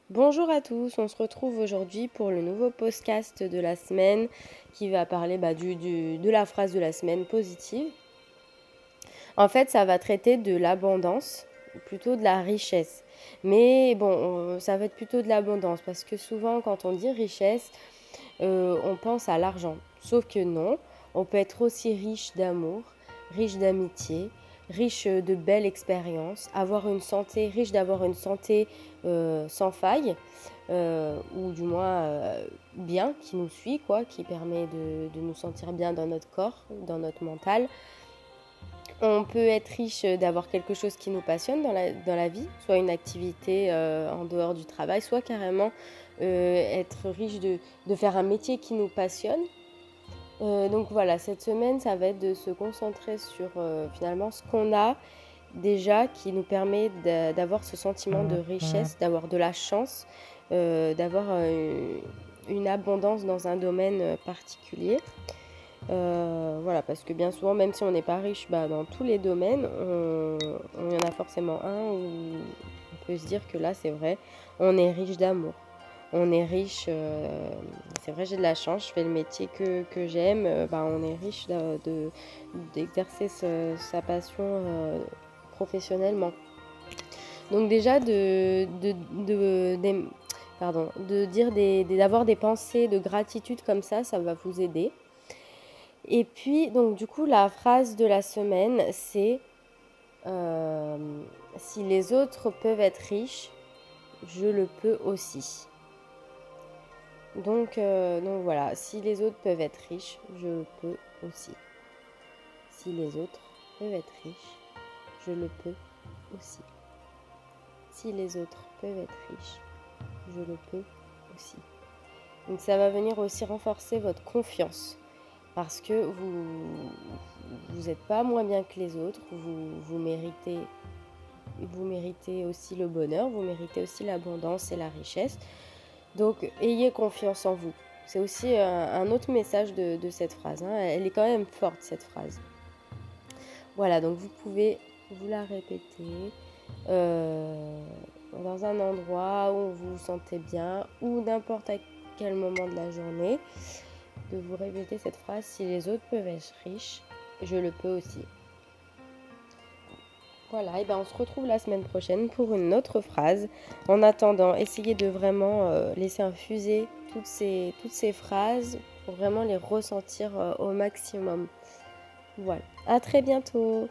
Bonjour à tous, on se retrouve aujourd'hui pour le nouveau podcast de la semaine qui va parler de la phrase de la semaine positive. En fait, ça va traiter de l'abondance, ou plutôt de la richesse. Mais bon, ça va être plutôt de l'abondance parce que souvent quand on dit richesse, on pense à l'argent. Sauf que non, on peut être aussi riche d'amour, riche d'amitié, riche de belles expériences, riche d'avoir une santé sans faille, ou du moins bien, qui nous suit, quoi, qui permet de nous sentir bien dans notre corps, dans notre mental. On peut être riche d'avoir quelque chose qui nous passionne dans la vie, soit une activité en dehors du travail, soit carrément être riche de faire un métier qui nous passionne. Donc voilà, cette semaine, ça va être de se concentrer sur finalement ce qu'on a déjà qui nous permet d'avoir ce sentiment de richesse, d'avoir de la chance, d'avoir une abondance dans un domaine particulier. Voilà, parce que bien souvent, même si on n'est pas riche dans tous les domaines, il y en a forcément un où on peut se dire que là, c'est vrai, on est riche d'amour. On est riche, c'est vrai, j'ai de la chance, je fais le métier que j'aime, on est riche d'exercer sa passion professionnellement. Donc déjà, d'avoir des pensées de gratitude comme ça va vous aider. Et puis, donc du coup, la phrase de la semaine, c'est si les autres peuvent être riches, je le peux aussi. Donc voilà, si les autres peuvent être riches, je le peux aussi. Si les autres peuvent être riches, je le peux aussi. Si les autres peuvent être riches, je le peux aussi. Donc ça va venir aussi renforcer votre confiance parce que vous n'êtes pas moins bien que les autres, vous méritez aussi le bonheur, vous méritez aussi l'abondance et la richesse. Donc ayez confiance en vous. C'est aussi un autre message de cette phrase, hein. Elle est quand même forte, cette phrase. Voilà, donc vous pouvez vous la répéter dans un endroit où vous vous sentez bien ou n'importe quel moment de la journée, de vous répéter cette phrase: si les autres peuvent être riches, je le peux aussi. Voilà, et on se retrouve la semaine prochaine pour une autre phrase. En attendant, essayez de vraiment laisser infuser toutes ces phrases pour vraiment les ressentir au maximum. Voilà, à très bientôt.